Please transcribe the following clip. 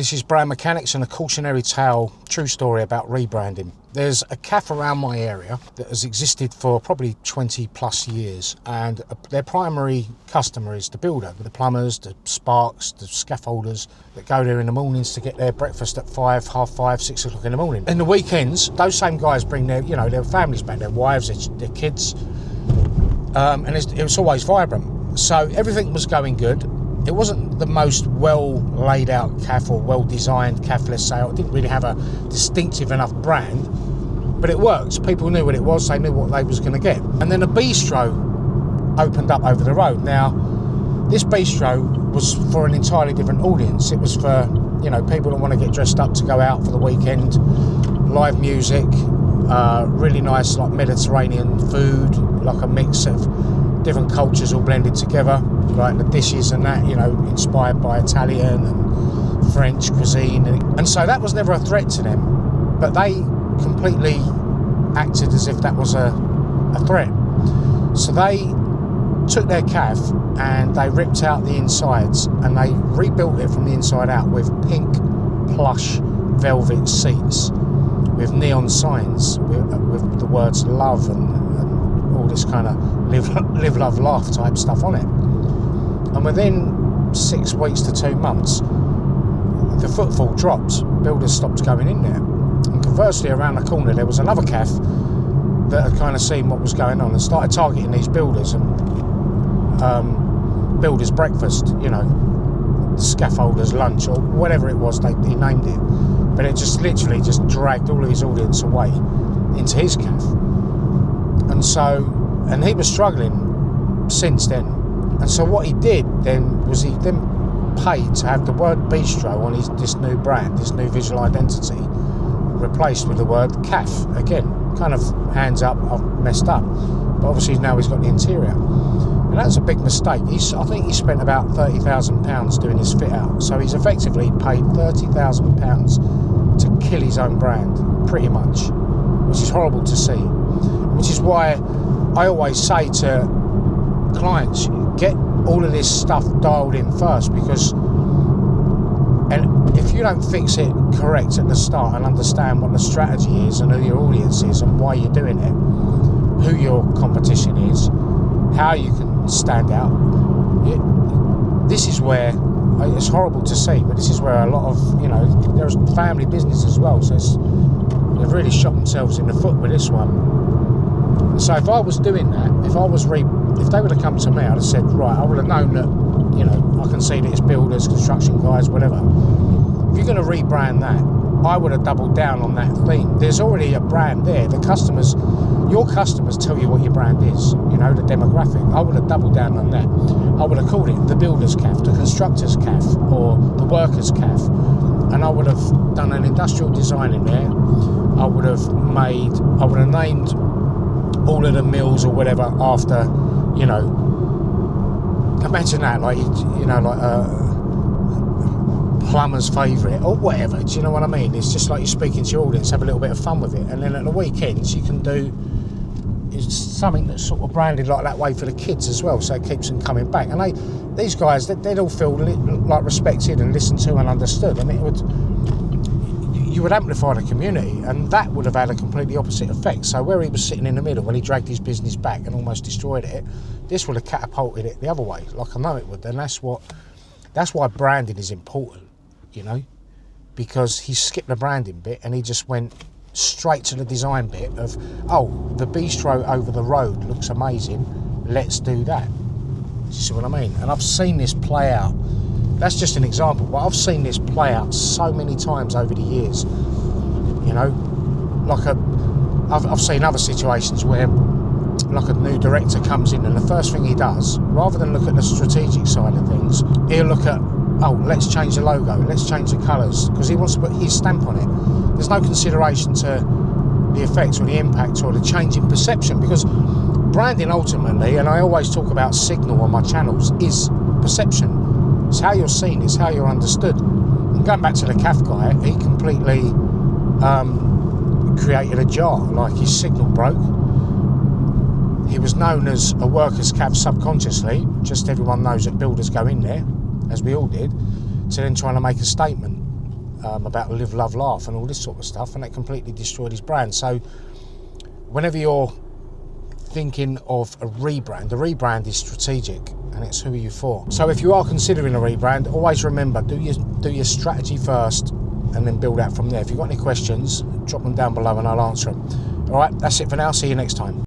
This is Brand Mechanics and a cautionary tale, true story about rebranding. There's a cafe around my area that has existed for probably 20 plus years, and their primary customer is the builder, the plumbers, the sparks, the scaffolders that go there in the mornings to get their breakfast at 5, half 5, 6 o'clock in the morning. In the weekends, those same guys bring their families back, their wives, their kids, and it was always vibrant. So everything was going good. It wasn't the most well laid out cafe or well designed cafe, let's say. It didn't really have a distinctive enough brand, but it worked. People knew what it was, they knew what they was going to get. And then a bistro opened up over the road. Now, this bistro was for an entirely different audience. It was for, people that want to get dressed up to go out for the weekend, live music, really nice like Mediterranean food, like a mix of different cultures all blended together, like the dishes and that, inspired by Italian and French cuisine. And so that was never a threat to them, but they completely acted as if that was a threat. So they took their cafe and they ripped out the insides and they rebuilt it from the inside out with pink plush velvet seats with neon signs with the words love and all this kind of live, love, laugh type stuff on it. And within 6 weeks to 2 months, the footfall dropped. Builders stopped going in there. And conversely, around the corner, there was another cafe that had kind of seen what was going on and started targeting these builders and builders' breakfast, scaffolders' lunch or whatever it was he named it. But it just literally just dragged all of his audience away into his cafe. And he was struggling since then. And so what he did then was he then paid to have the word bistro on this new brand, this new visual identity, replaced with the word cafe. Again, kind of hands up, I've messed up. But obviously now he's got the interior. And that's a big mistake. I think he spent about £30,000 doing his fit out. So he's effectively paid £30,000 to kill his own brand, pretty much, which is horrible to see. Which is why I always say to clients, get all of this stuff dialed in first, because if you don't fix it correct at the start and understand what the strategy is and who your audience is and why you're doing it, who your competition is, how you can stand out, this is where, it's horrible to see, but this is where a lot of, there's family business as well, so they've really shot themselves in the foot with this one. So if I was doing that, if they would have come to me, I'd have said, right, I would have known that, I can see that it's builders, construction guys, whatever. If you're going to rebrand that, I would have doubled down on that theme. There's already a brand there. Your customers tell you what your brand is, the demographic. I would have doubled down on that. I would have called it the builder's cafe, the constructor's cafe, or the worker's cafe. And I would have done an industrial design in there. I would have named all of the mills or whatever after, imagine that, like a plumber's favourite or whatever, do you know what I mean? It's just like you're speaking to your audience, have a little bit of fun with it, and then at the weekends you can do something that's sort of branded like that way for the kids as well, so it keeps them coming back. And these guys, they'd all feel like respected and listened to and understood, and you would amplify the community, and that would have had a completely opposite effect. So where he was sitting in the middle when he dragged his business back and almost destroyed it, this would have catapulted it the other way, like I know it would. And that's why branding is important, because he skipped the branding bit and he just went straight to the design bit of, the bistro over the road looks amazing, let's do that. You see what I mean? And I've seen this play out. That's just an example, but I've seen this play out so many times over the years. I've seen other situations where, like a new director comes in and the first thing he does, rather than look at the strategic side of things, he'll look at, let's change the logo, let's change the colours, because he wants to put his stamp on it. There's no consideration to the effects or the impact or the change in perception, because branding ultimately, and I always talk about signal on my channels, is perception. It's how you're seen, it's how you're understood. And going back to the cafe guy, he completely created a jar, like his signal broke. He was known as a workers' cafe subconsciously, just everyone knows that builders go in there, as we all did, to then trying to make a statement. about live, love, laugh and all this sort of stuff, and that completely destroyed his brand. So whenever you're thinking of a rebrand is strategic, and it's who are you for. So if you are considering a rebrand, always remember, do your strategy first and then build out from there. If you've got any questions, drop them down below and I'll answer them. All right, that's it for now. See you next time.